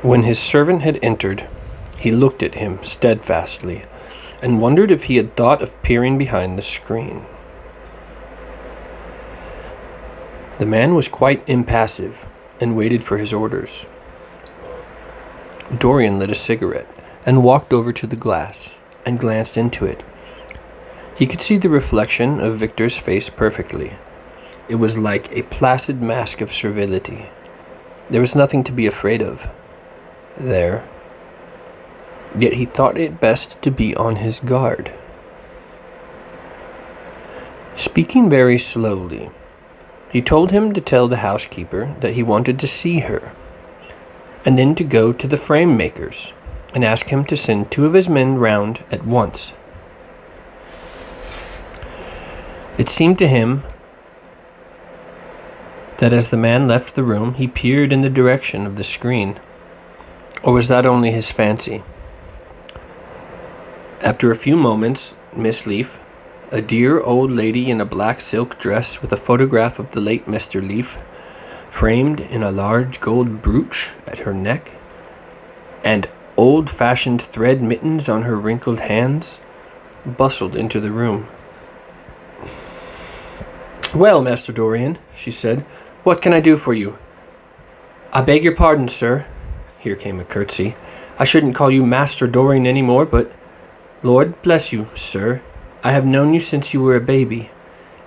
When his servant had entered, he looked at him steadfastly and wondered if he had thought of peering behind the screen. The man was quite impassive and waited for his orders. Dorian lit a cigarette and walked over to the glass and glanced into it. He could see the reflection of Victor's face perfectly. It was like a placid mask of servility. There was nothing to be afraid of there. Yet he thought it best to be on his guard. Speaking very slowly, he told him to tell the housekeeper that he wanted to see her, and then to go to the frame maker's and ask him to send 2 of his men round at once. It seemed to him that as the man left the room, he peered in the direction of the screen. Or was that only his fancy? After a few moments, Miss Leaf, a dear old lady in a black silk dress with a photograph of the late Mr. Leaf, framed in a large gold brooch at her neck, and old-fashioned thread mittens on her wrinkled hands, bustled into the room. "Well, Master Dorian," she said, "what can I do for you?" "I beg your pardon, sir." Here came a curtsy. "I shouldn't call you Master Dorian any more, but Lord bless you, sir, I have known you since you were a baby,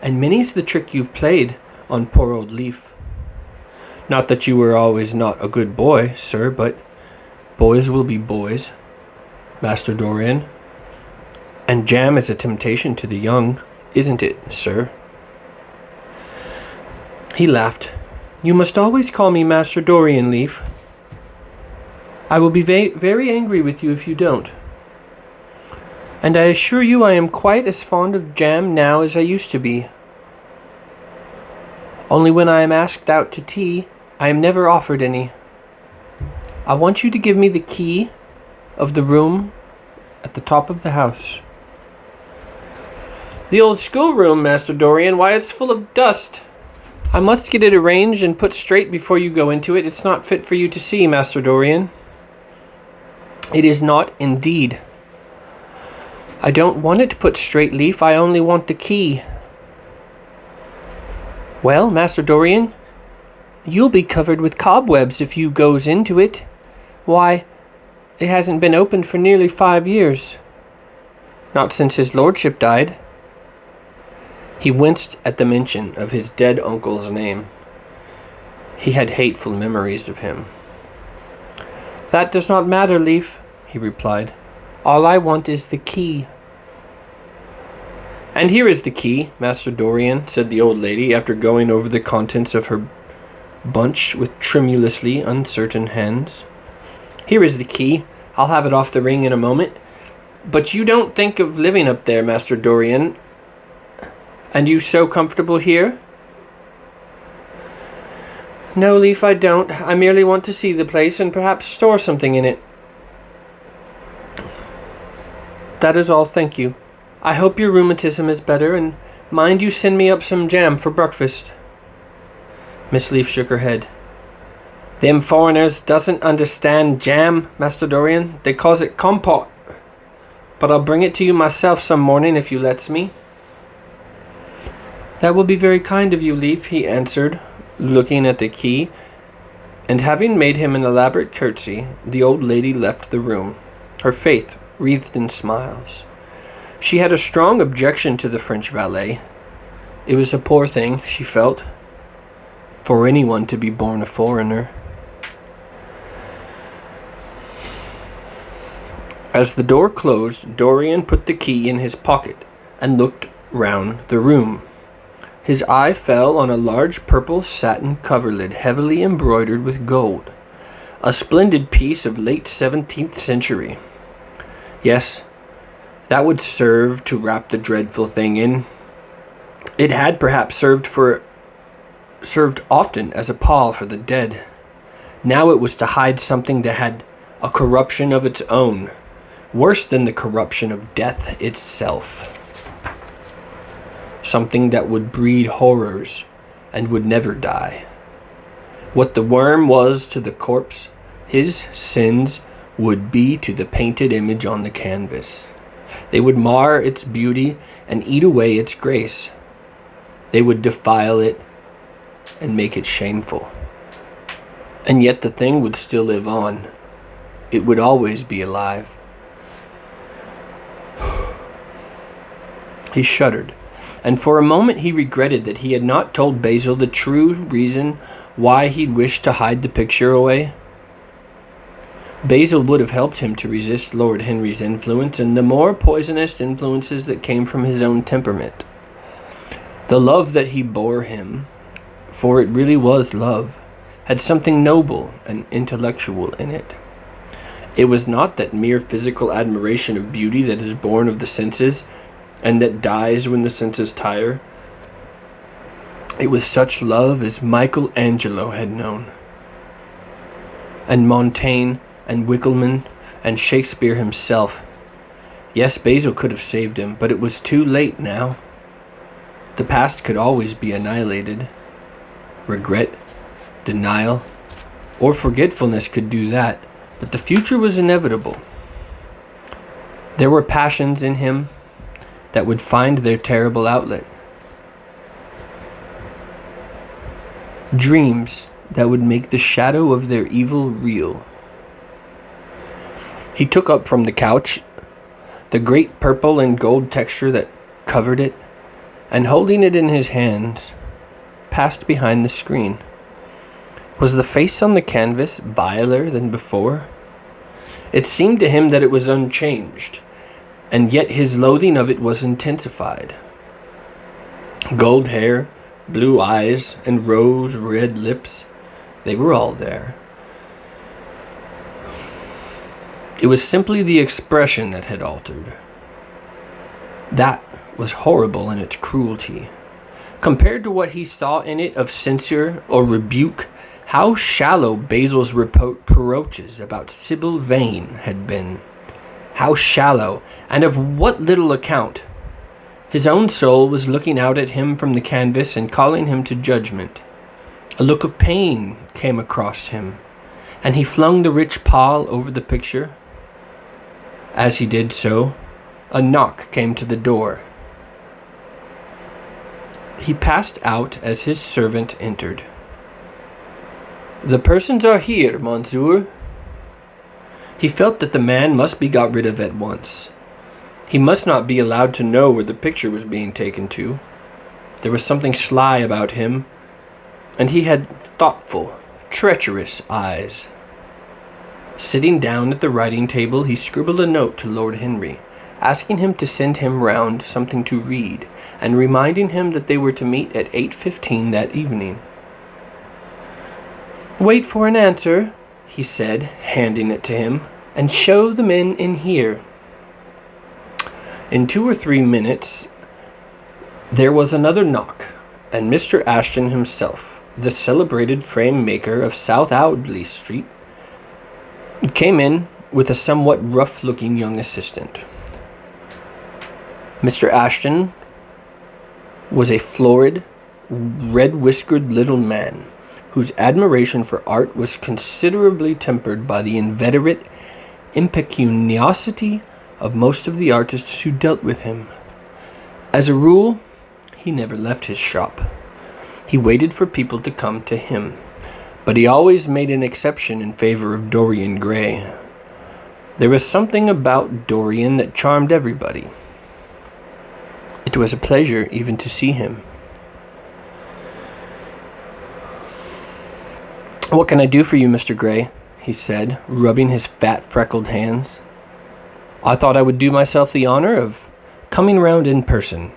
and many's the trick you've played on poor old Leaf. Not that you were always not a good boy, sir, but boys will be boys, Master Dorian, and jam is a temptation to the young, isn't it, sir?" He laughed. "You must always call me Master Dorian, Leaf. I will be very angry with you if you don't. And I assure you I am quite as fond of jam now as I used to be. Only when I am asked out to tea, I am never offered any. I want you to give me the key of the room at the top of the house." "The old schoolroom, Master Dorian, why it's full of dust. I must get it arranged and put straight before you go into it. It's not fit for you to see, Master Dorian." "It is not, indeed." "I don't want it put straight, Leaf. I only want the key." "Well, Master Dorian, you'll be covered with cobwebs if you goes into it. Why, it hasn't been opened for nearly 5 years. Not since his lordship died." He winced at the mention of his dead uncle's name. He had hateful memories of him. "That does not matter, Leaf," he replied. "All I want is the key." "And here is the key, Master Dorian," said the old lady, after going over the contents of her bunch with tremulously uncertain hands. "Here is the key. I'll have it off the ring in a moment. But you don't think of living up there, Master Dorian? And you so comfortable here?" "No, Leaf, I don't. I merely want to see the place and perhaps store something in it." "That is all, thank you. I hope your rheumatism is better, and mind you send me up some jam for breakfast." Miss Leaf shook her head. "Them foreigners doesn't understand jam, Master Dorian. They calls it compote. But I'll bring it to you myself some morning if you lets me." "That will be very kind of you, Leaf," he answered, looking at the key, and having made him an elaborate curtsy, the old lady left the room, her face wreathed in smiles. She had a strong objection to the French valet. It was a poor thing, she felt, for anyone to be born a foreigner. As the door closed, Dorian put the key in his pocket and looked round the room. His eye fell on a large purple satin coverlid heavily embroidered with gold, a splendid piece of late 17th century. Yes, that would serve to wrap the dreadful thing in. It had perhaps served often as a pall for the dead. Now it was to hide something that had a corruption of its own, worse than the corruption of death itself. Something that would breed horrors and would never die. What the worm was to the corpse, His sins would be to the painted image on the canvas. They would mar its beauty and eat away its grace. They would defile it and make it shameful. And yet the thing would still live on. It would always be alive. He shuddered, and for a moment he regretted that he had not told Basil the true reason why he'd wished to hide the picture away. Basil would have helped him to resist Lord Henry's influence and the more poisonous influences that came from his own temperament. The love that he bore him, for it really was love, had something noble and intellectual in it. It was not that mere physical admiration of beauty that is born of the senses and that dies when the senses tire. It was such love as Michelangelo had known, and Montaigne and Wickelmann and Shakespeare himself. Yes, Basil could have saved him, but it was too late now. The past could always be annihilated. Regret, denial, or forgetfulness could do that, but the future was inevitable. There were passions in him that would find their terrible outlet. Dreams that would make the shadow of their evil real. He took up from the couch the great purple and gold texture that covered it, and holding it in his hands, passed behind the screen. Was the face on the canvas viler than before? It seemed to him that it was unchanged, and yet his loathing of it was intensified. Gold hair, blue eyes, and rose-red lips, they were all there. It was simply the expression that had altered. That was horrible in its cruelty. Compared to what he saw in it of censure or rebuke, how shallow Basil's reproaches about Sybil Vane had been. How shallow, and of what little account. His own soul was looking out at him from the canvas and calling him to judgment. A look of pain came across him, and he flung the rich pall over the picture. As he did so, a knock came to the door. He passed out as his servant entered. "The persons are here, monsieur." He felt that the man must be got rid of at once. He must not be allowed to know where the picture was being taken to. There was something sly about him, and he had thoughtful, treacherous eyes. Sitting down at the writing table, he scribbled a note to Lord Henry, asking him to send him round something to read, and reminding him that they were to meet at 8:15 that evening. "Wait for an answer," he said, handing it to him, "and show the men in here." In 2 or 3 minutes, there was another knock, and Mr. Ashton himself, the celebrated frame maker of South Audley Street, came in with a somewhat rough-looking young assistant. Mr. Ashton was a florid, red-whiskered little man, whose admiration for art was considerably tempered by the inveterate impecuniosity of most of the artists who dealt with him. As a rule, he never left his shop. He waited for people to come to him, but he always made an exception in favor of Dorian Gray. There was something about Dorian that charmed everybody. It was a pleasure even to see him. "What can I do for you, Mr. Gray?" he said, rubbing his fat, freckled hands. "I thought I would do myself the honor of coming round in person.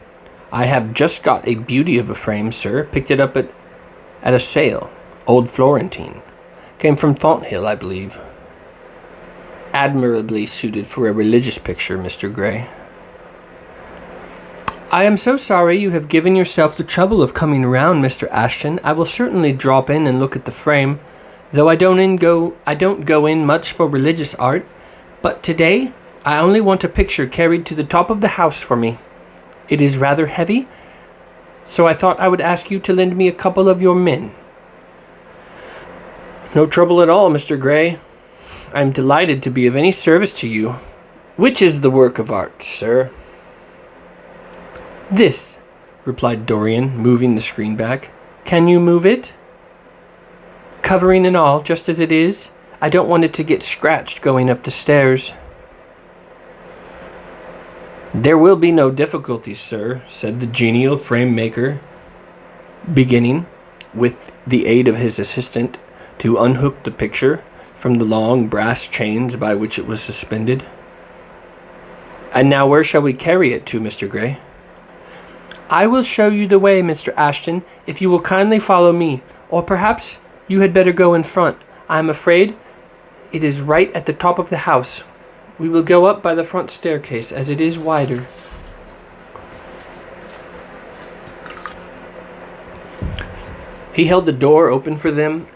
I have just got a beauty of a frame, sir. Picked it up at a sale. Old Florentine. Came from Fonthill, I believe. Admirably suited for a religious picture, Mr. Gray." "I am so sorry you have given yourself the trouble of coming around, Mr. Ashton. I will certainly drop in and look at the frame, though I don't go in much for religious art. But today I only want a picture carried to the top of the house for me. It is rather heavy, so I thought I would ask you to lend me a couple of your men." "No trouble at all, Mr. Gray. I am delighted to be of any service to you. Which is the work of art, sir?" "This," replied Dorian, moving the screen back. "Can you move it? Covering and all, just as it is. I don't want it to get scratched going up the stairs." "There will be no difficulty, sir," said the genial frame maker, beginning, with the aid of his assistant, to unhook the picture from the long brass chains by which it was suspended. "And now where shall we carry it to, Mr. Gray?" "I will show you the way, Mr. Ashton, if you will kindly follow me, or perhaps you had better go in front. I am afraid it is right at the top of the house. We will go up by the front staircase, as it is wider." He held the door open for them,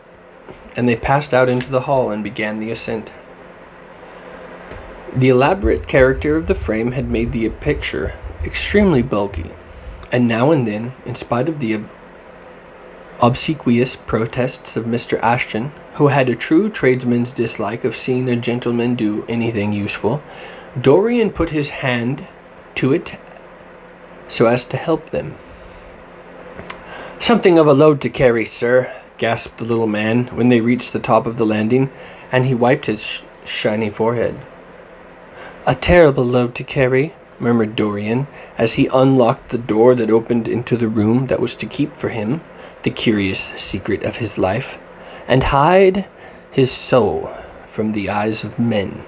and they passed out into the hall and began the ascent. The elaborate character of the frame had made the picture extremely bulky, and now and then, in spite of the obsequious protests of Mr. Ashton, who had a true tradesman's dislike of seeing a gentleman do anything useful, Dorian put his hand to it so as to help them. "Something of a load to carry, sir," gasped the little man when they reached the top of the landing, and he wiped his shiny forehead. "A terrible load to carry," murmured Dorian, as he unlocked the door that opened into the room that was to keep for him the curious secret of his life, and hide his soul from the eyes of men.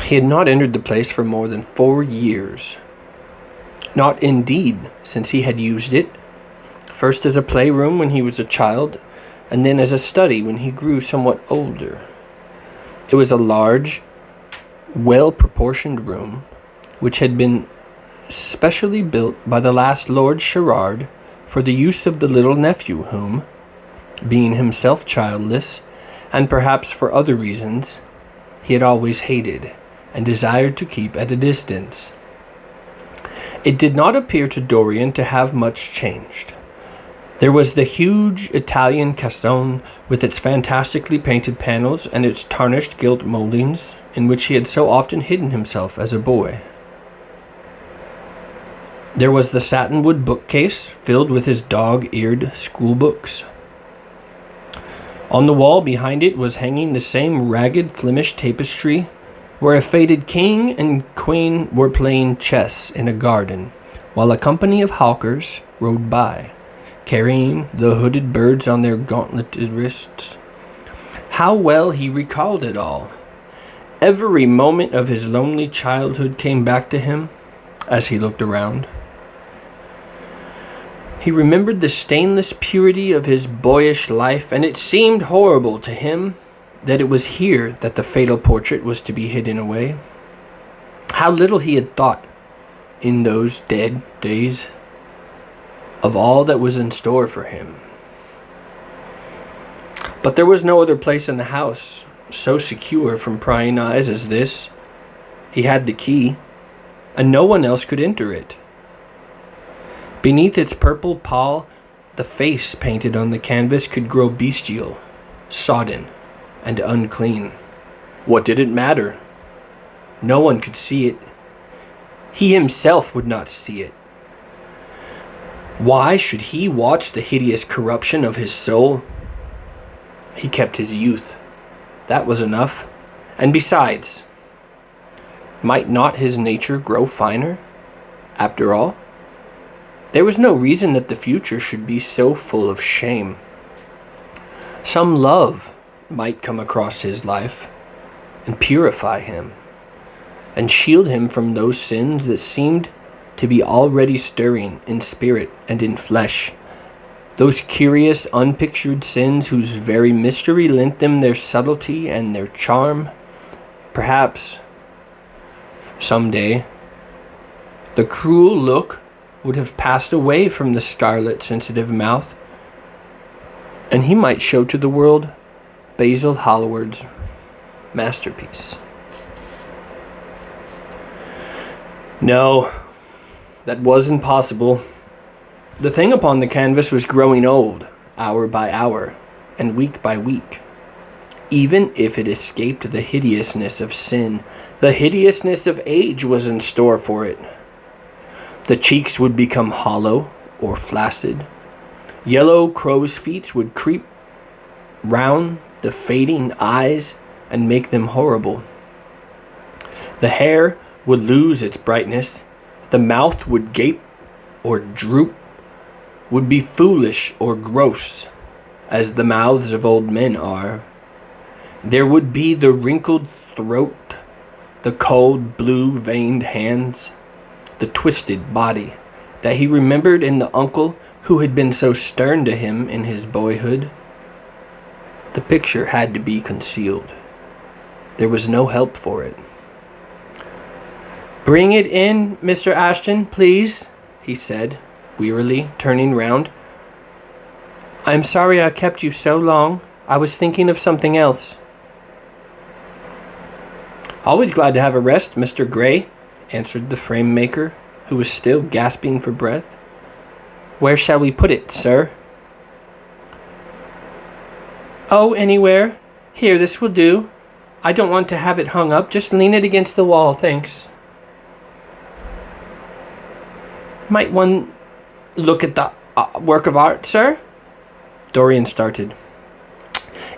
He had not entered the place for more than 4 years. Not indeed since he had used it, first as a playroom when he was a child, and then as a study when he grew somewhat older. It was a large, well-proportioned room, which had been specially built by the last Lord Sherard for the use of the little nephew whom, being himself childless, and perhaps for other reasons, he had always hated and desired to keep at a distance. It did not appear to Dorian to have much changed. There was the huge Italian cassone with its fantastically painted panels and its tarnished gilt moldings in which he had so often hidden himself as a boy. There was the satinwood bookcase filled with his dog-eared schoolbooks. On the wall behind it was hanging the same ragged Flemish tapestry where a faded king and queen were playing chess in a garden, while a company of hawkers rode by, carrying the hooded birds on their gauntleted wrists. How well he recalled it all! Every moment of his lonely childhood came back to him as he looked around. He remembered the stainless purity of his boyish life, and it seemed horrible to him that it was here that the fatal portrait was to be hidden away. How little he had thought, in those dead days, of all that was in store for him. But there was no other place in the house so secure from prying eyes as this. He had the key, and no one else could enter it. Beneath its purple pall, the face painted on the canvas could grow bestial, sodden, and unclean. What did it matter? No one could see it. He himself would not see it. Why should he watch the hideous corruption of his soul? He kept his youth. That was enough. And besides, might not his nature grow finer? After all, there was no reason that the future should be so full of shame. Some love might come across his life and purify him and shield him from those sins that seemed to be already stirring in spirit and in flesh, those curious unpictured sins whose very mystery lent them their subtlety and their charm. Perhaps someday the cruel look would have passed away from the starlit sensitive mouth, and he might show to the world Basil Hallward's masterpiece. No, that was impossible. The thing upon the canvas was growing old, hour by hour, and week by week. Even if it escaped the hideousness of sin, the hideousness of age was in store for it. The cheeks would become hollow or flaccid. Yellow crow's feet would creep round the fading eyes and make them horrible. The hair would lose its brightness. The mouth would gape or droop, would be foolish or gross, as the mouths of old men are. There would be the wrinkled throat, the cold blue-veined hands, the twisted body that he remembered in the uncle who had been so stern to him in his boyhood. The picture had to be concealed. There was no help for it. "Bring it in, Mr. Ashton, please," he said, wearily, turning round. "I'm sorry I kept you so long. I was thinking of something else." "Always glad to have a rest, Mr. Gray," answered the frame maker, who was still gasping for breath. "Where shall we put it, sir?" "Oh, anywhere. Here, this will do. I don't want to have it hung up. Just lean it against the wall, thanks." "Might one look at the work of art, sir?" Dorian started.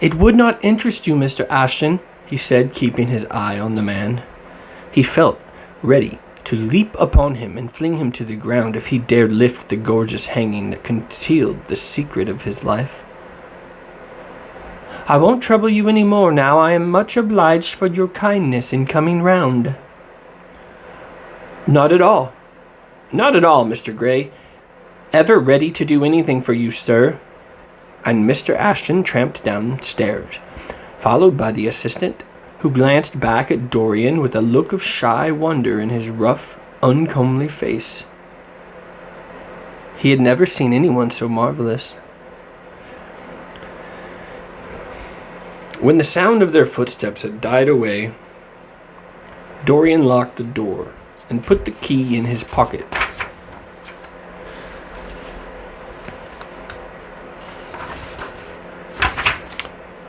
"It would not interest you, Mr. Ashton," he said, keeping his eye on the man. He felt ready to leap upon him and fling him to the ground if he dared lift the gorgeous hanging that concealed the secret of his life. "I won't trouble you any more now. I am much obliged for your kindness in coming round." "Not at all. Not at all, Mr. Gray. Ever ready to do anything for you, sir." And Mr. Ashton tramped downstairs, followed by the assistant, who glanced back at Dorian with a look of shy wonder in his rough, uncomely face. He had never seen anyone so marvelous. When the sound of their footsteps had died away, Dorian locked the door and put the key in his pocket.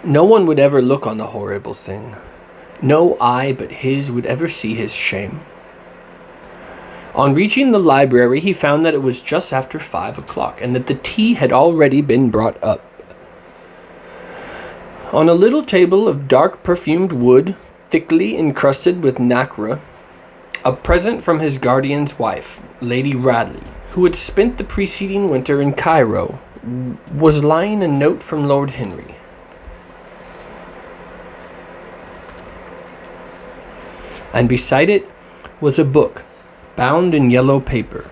No one would ever look on the horrible thing. No eye but his would ever see his shame. On reaching the library, he found that it was just after 5 o'clock and that the tea had already been brought up. On a little table of dark perfumed wood, thickly encrusted with nacre, a present from his guardian's wife, Lady Radley, who had spent the preceding winter in Cairo, was lying a note from Lord Henry. And beside it was a book, bound in yellow paper,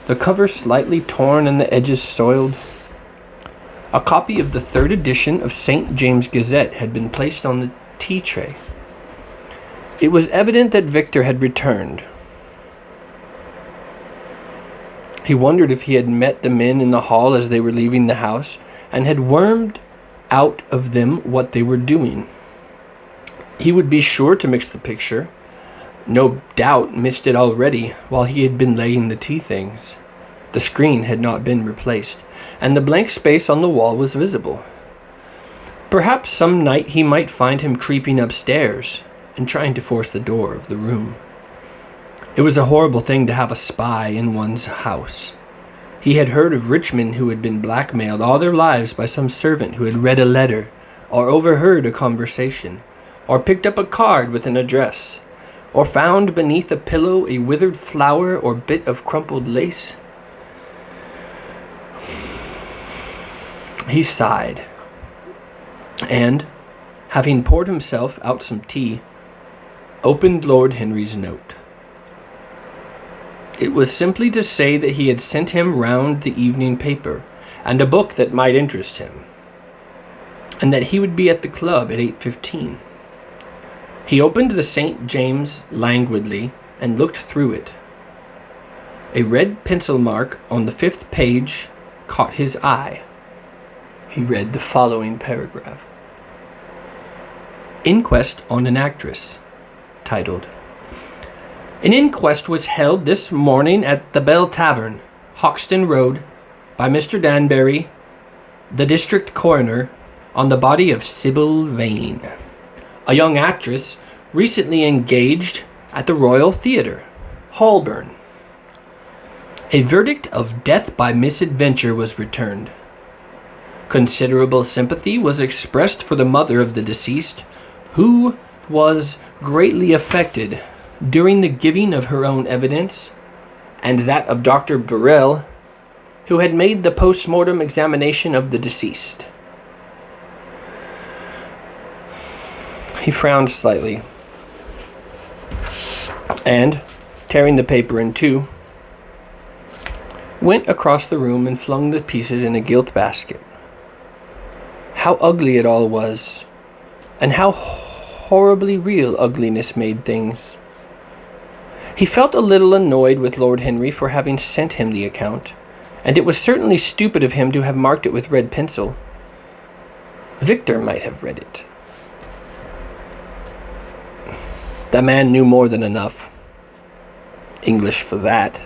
the cover slightly torn and the edges soiled. A copy of the 3rd edition of St. James' Gazette had been placed on the tea tray. It was evident that Victor had returned. He wondered if he had met the men in the hall as they were leaving the house, and had wormed out of them what they were doing. He would be sure to mix the picture. No doubt missed it already while he had been laying the tea things. The screen had not been replaced, and the blank space on the wall was visible. Perhaps some night he might find him creeping upstairs and trying to force the door of the room. It was a horrible thing to have a spy in one's house. He had heard of rich men who had been blackmailed all their lives by some servant who had read a letter, or overheard a conversation, or picked up a card with an address, or found beneath a pillow a withered flower or bit of crumpled lace. He sighed, and, having poured himself out some tea, opened Lord Henry's note. It was simply to say that he had sent him round the evening paper and a book that might interest him, and that he would be at the club at 8:15. He opened the St. James languidly and looked through it. A red pencil mark on the 5th page caught his eye. He read the following paragraph. Inquest on an actress. Titled, "An inquest was held this morning at the Bell Tavern, Hoxton Road, by Mr. Danbury, the district coroner, on the body of Sybil Vane, a young actress recently engaged at the Royal Theatre, Holborn. A verdict of death by misadventure was returned. Considerable sympathy was expressed for the mother of the deceased, who was greatly affected during the giving of her own evidence and that of Dr. Burrell, who had made the post-mortem examination of the deceased. He frowned slightly and, tearing the paper in two, went across the room and flung the pieces in a gilt basket. How ugly it all was, and how horribly real ugliness made things. He felt a little annoyed with Lord Henry for having sent him the account, and it was certainly stupid of him to have marked it with red pencil. Victor might have read it. The man knew more than enough English for that.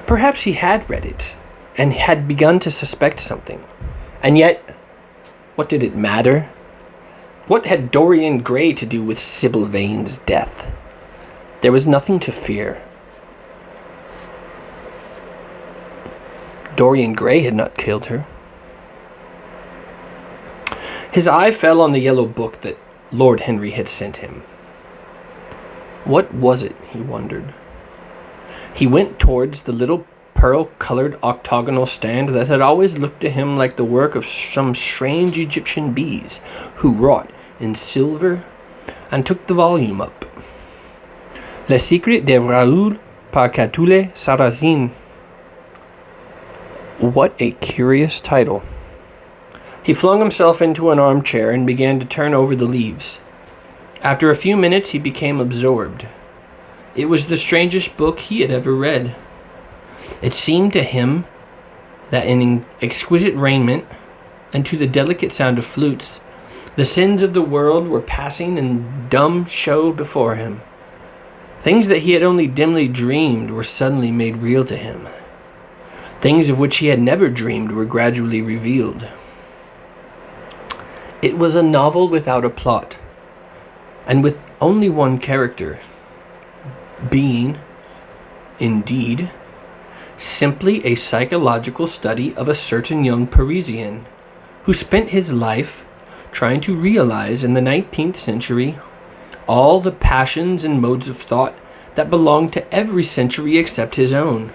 Perhaps he had read it, and had begun to suspect something. And yet, what did it matter? What had Dorian Gray to do with Sybil Vane's death? There was nothing to fear. Dorian Gray had not killed her. His eye fell on the yellow book that Lord Henry had sent him. What was it, he wondered. He went towards the little pearl-colored octagonal stand that had always looked to him like the work of some strange Egyptian bees who wrought in silver, and took the volume up. Le Secret de Raoul par Catulle Sarrazin. What a curious title. He flung himself into an armchair and began to turn over the leaves. After a few minutes he became absorbed. It was the strangest book he had ever read. It seemed to him that in exquisite raiment, and to the delicate sound of flutes, the sins of the world were passing in dumb show before him. Things that he had only dimly dreamed were suddenly made real to him. Things of which he had never dreamed were gradually revealed. It was a novel without a plot, and with only one character, being, indeed, simply a psychological study of a certain young Parisian who spent his life trying to realize in the 19th century all the passions and modes of thought that belonged to every century except his own,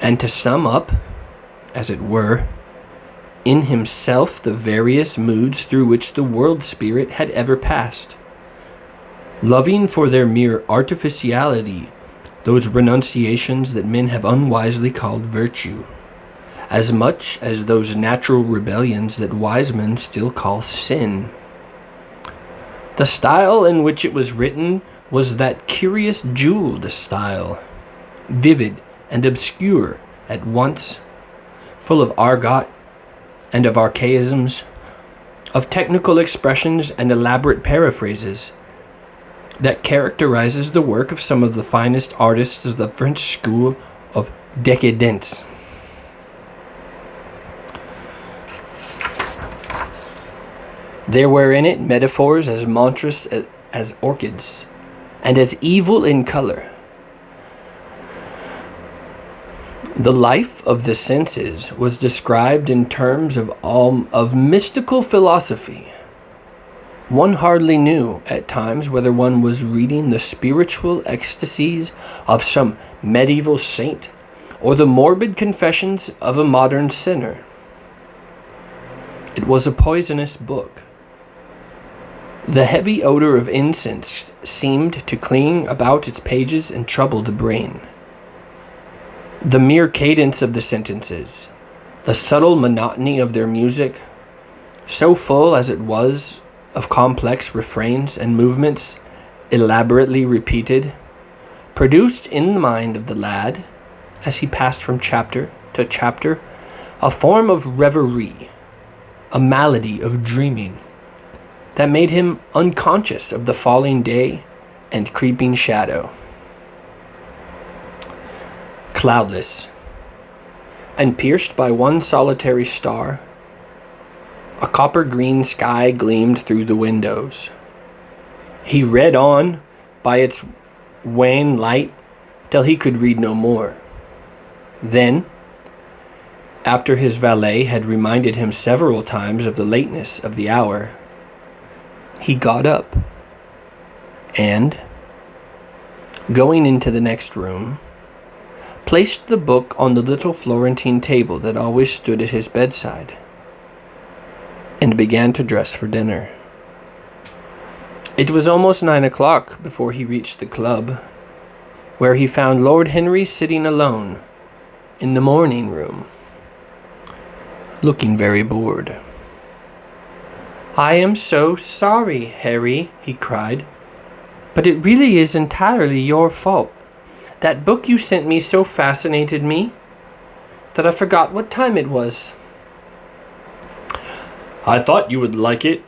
and to sum up, as it were, in himself the various moods through which the world spirit had ever passed, loving for their mere artificiality those renunciations that men have unwisely called virtue, as much as those natural rebellions that wise men still call sin. The style in which it was written was that curious jeweled style, vivid and obscure at once, full of argot and of archaisms, of technical expressions and elaborate paraphrases, that characterizes the work of some of the finest artists of the French school of decadence. There were in it metaphors as monstrous as orchids, and as evil in color. The life of the senses was described in terms of mystical philosophy. One hardly knew at times whether one was reading the spiritual ecstasies of some medieval saint or the morbid confessions of a modern sinner. It was a poisonous book. The heavy odor of incense seemed to cling about its pages and trouble the brain. The mere cadence of the sentences, the subtle monotony of their music, so full as it was of complex refrains and movements elaborately repeated, produced in the mind of the lad, as he passed from chapter to chapter, a form of reverie, a malady of dreaming, that made him unconscious of the falling day and creeping shadow. Cloudless, and pierced by one solitary star. A copper-green sky gleamed through the windows. He read on by its wan light till he could read no more. Then, after his valet had reminded him several times of the lateness of the hour, he got up and, going into the next room, placed the book on the little Florentine table that always stood at his bedside, and began to dress for dinner. It was almost 9 o'clock before he reached the club, where he found Lord Henry sitting alone in the morning room, looking very bored. "I am so sorry, Harry," he cried, "but it really is entirely your fault. That book you sent me so fascinated me that I forgot what time it was." "I thought you would like it,"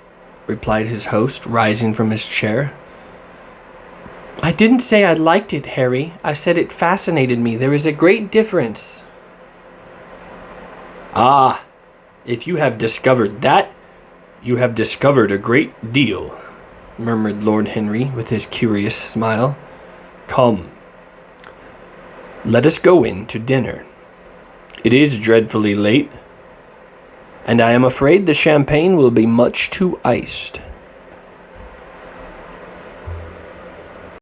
replied his host, rising from his chair. "I didn't say I liked it, Harry. I said it fascinated me. There is a great difference." "Ah, if you have discovered that, you have discovered a great deal," murmured Lord Henry with his curious smile. "Come, let us go in to dinner. It is dreadfully late, and I am afraid the champagne will be much too iced."